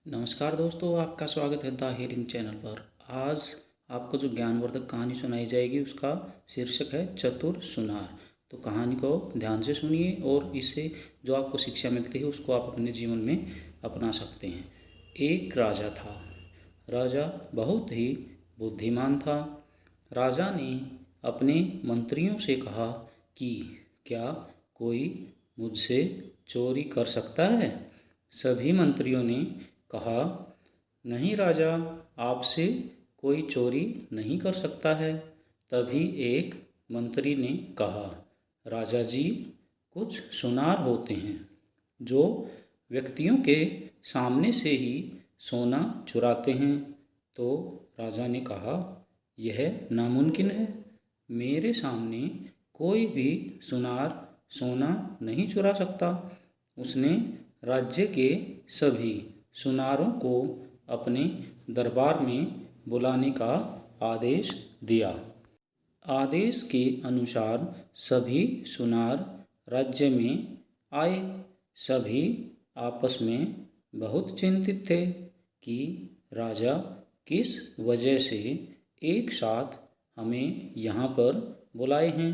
नमस्कार दोस्तों, आपका स्वागत है द हीलिंग चैनल पर। आज आपको जो ज्ञानवर्धक कहानी सुनाई जाएगी उसका शीर्षक है चतुर सुनार। तो कहानी को ध्यान से सुनिए और इससे जो आपको शिक्षा मिलती है उसको आप अपने जीवन में अपना सकते हैं। एक राजा था। राजा बहुत ही बुद्धिमान था। राजा ने अपने मंत्रियों से कहा कि क्या कोई मुझसे चोरी कर सकता है। सभी मंत्रियों ने कहा, नहीं राजा, आपसे कोई चोरी नहीं कर सकता है। तभी एक मंत्री ने कहा, राजा जी, कुछ सुनार होते हैं जो व्यक्तियों के सामने से ही सोना चुराते हैं। तो राजा ने कहा, यह नामुमकिन है। मेरे सामने कोई भी सुनार सोना नहीं चुरा सकता। उसने राज्य के सभी सुनारों को अपने दरबार में बुलाने का आदेश दिया। आदेश के अनुसार सभी सुनार राज्य में आए। सभी आपस में बहुत चिंतित थे कि राजा किस वजह से एक साथ हमें यहाँ पर बुलाए हैं।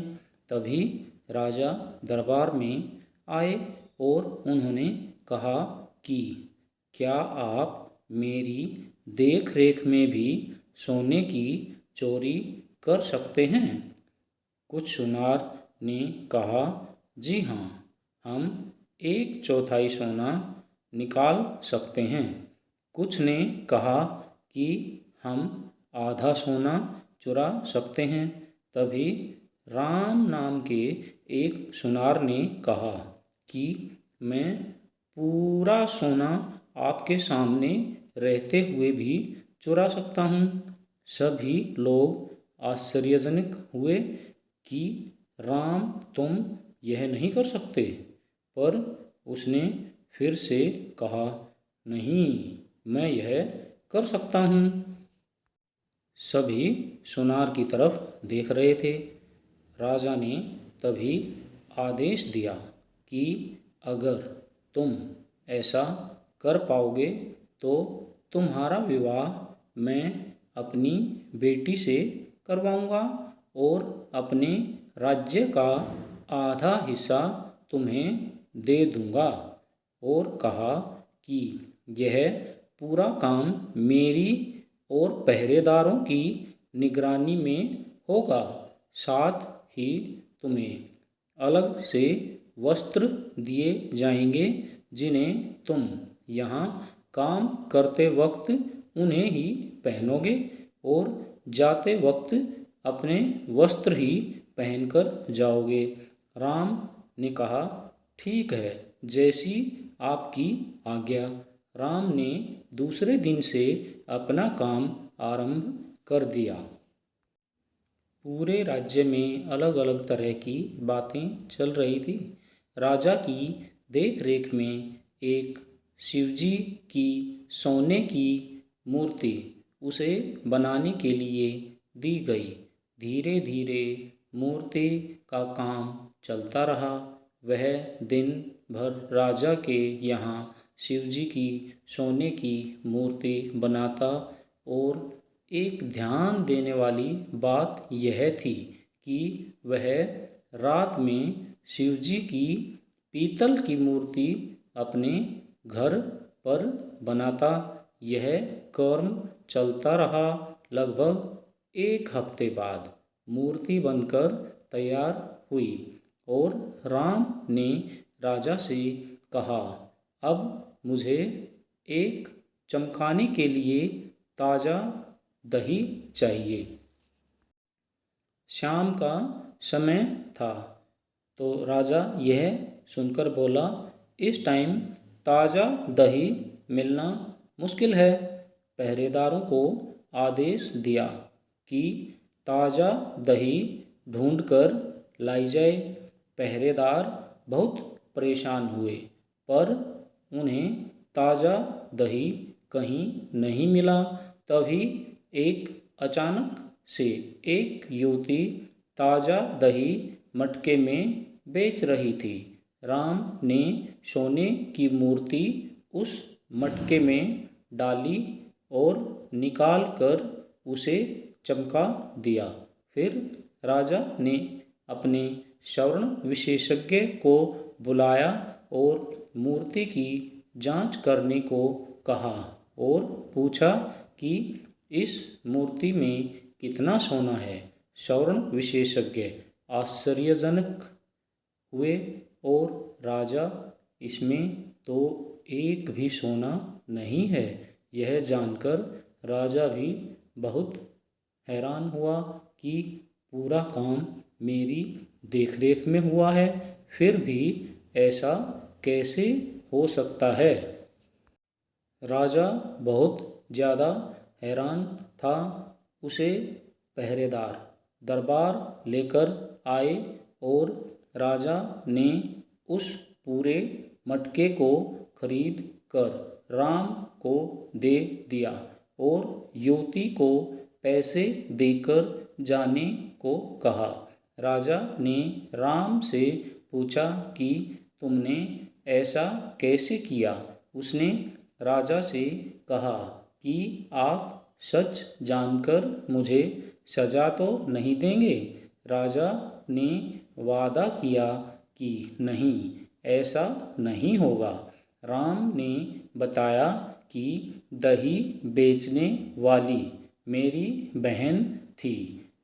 तभी राजा दरबार में आए और उन्होंने कहा कि क्या आप मेरी देख रेख में भी सोने की चोरी कर सकते हैं। कुछ सुनार ने कहा, जी हाँ, हम 1/4 सोना निकाल सकते हैं। कुछ ने कहा कि हम आधा सोना चुरा सकते हैं। तभी राम नाम के एक सुनार ने कहा कि मैं पूरा सोना आपके सामने रहते हुए भी चुरा सकता हूँ। सभी लोग आश्चर्यजनक हुए कि राम, तुम यह नहीं कर सकते। पर उसने फिर से कहा, नहीं, मैं यह कर सकता हूँ। सभी सुनार की तरफ देख रहे थे। राजा ने तभी आदेश दिया कि अगर तुम ऐसा कर पाओगे तो तुम्हारा विवाह मैं अपनी बेटी से करवाऊंगा और अपने राज्य का आधा हिस्सा तुम्हें दे दूंगा। और कहा कि यह पूरा काम मेरी और पहरेदारों की निगरानी में होगा। साथ ही तुम्हें अलग से वस्त्र दिए जाएंगे जिन्हें तुम यहाँ काम करते वक्त उन्हें ही पहनोगे और जाते वक्त अपने वस्त्र ही पहनकर जाओगे। राम ने कहा, ठीक है, जैसी आपकी आज्ञा। राम ने दूसरे दिन से अपना काम आरंभ कर दिया। पूरे राज्य में अलग अलग तरह की बातें चल रही थी। राजा की देख रेख में एक शिवजी की सोने की मूर्ति उसे बनाने के लिए दी गई। धीरे धीरे मूर्ति का काम चलता रहा। वह दिन भर राजा के यहाँ शिवजी की सोने की मूर्ति बनाता। और एक ध्यान देने वाली बात यह थी कि वह रात में शिवजी की पीतल की मूर्ति अपने घर पर बनाता। यह कर्म चलता रहा। लगभग 1 हफ्ते बाद मूर्ति बनकर तैयार हुई और राम ने राजा से कहा, अब मुझे एक चमकाने के लिए ताज़ा दही चाहिए। शाम का समय था तो राजा यह सुनकर बोला, इस टाइम ताज़ा दही मिलना मुश्किल है। पहरेदारों को आदेश दिया कि ताज़ा दही ढूंढकर लाई जाए। पहरेदार बहुत परेशान हुए पर उन्हें ताज़ा दही कहीं नहीं मिला। तभी एक अचानक से एक युवती ताज़ा दही मटके में बेच रही थी। राम ने सोने की मूर्ति उस मटके में डाली और निकाल कर उसे चमका दिया। फिर राजा ने अपने स्वर्ण विशेषज्ञ को बुलाया और मूर्ति की जांच करने को कहा और पूछा कि इस मूर्ति में कितना सोना है। स्वर्ण विशेषज्ञ आश्चर्यजनक हुए और राजा, इसमें तो एक भी सोना नहीं है। यह जानकर राजा भी बहुत हैरान हुआ कि पूरा काम मेरी देखरेख में हुआ है, फिर भी ऐसा कैसे हो सकता है। राजा बहुत ज़्यादा हैरान था। उसे पहरेदार दरबार लेकर आए और राजा ने उस पूरे मटके को खरीद कर राम को दे दिया और युवती को पैसे देकर जाने को कहा। राजा ने राम से पूछा कि तुमने ऐसा कैसे किया। उसने राजा से कहा कि आप सच जानकर मुझे सजा तो नहीं देंगे। राजा ने वादा किया कि नहीं, ऐसा नहीं होगा। राम ने बताया कि दही बेचने वाली मेरी बहन थी।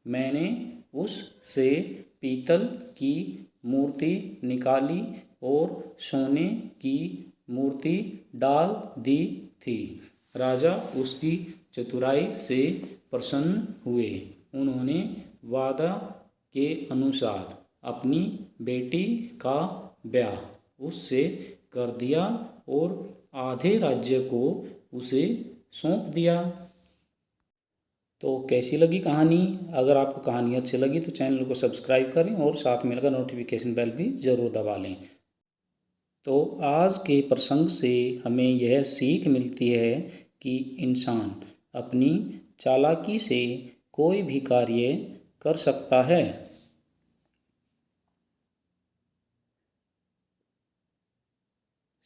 मैंने उससे पीतल की मूर्ति निकाली और सोने की मूर्ति डाल दी थी। राजा उसकी चतुराई से प्रसन्न हुए। उन्होंने वादा के अनुसार अपनी बेटी का ब्याह उससे कर दिया और आधे राज्य को उसे सौंप दिया। तो कैसी लगी कहानी? अगर आपको कहानी अच्छी लगी तो चैनल को सब्सक्राइब करें और साथ में लगा नोटिफिकेशन बेल भी ज़रूर दबा लें। तो आज के प्रसंग से हमें यह सीख मिलती है कि इंसान अपनी चालाकी से कोई भी कार्य कर सकता है।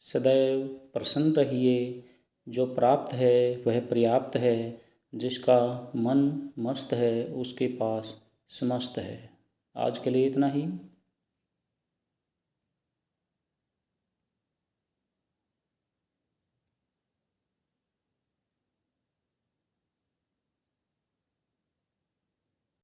सदैव प्रसन्न रहिए। जो प्राप्त है वह पर्याप्त है। जिसका मन मस्त है उसके पास समस्त है। आज के लिए इतना ही।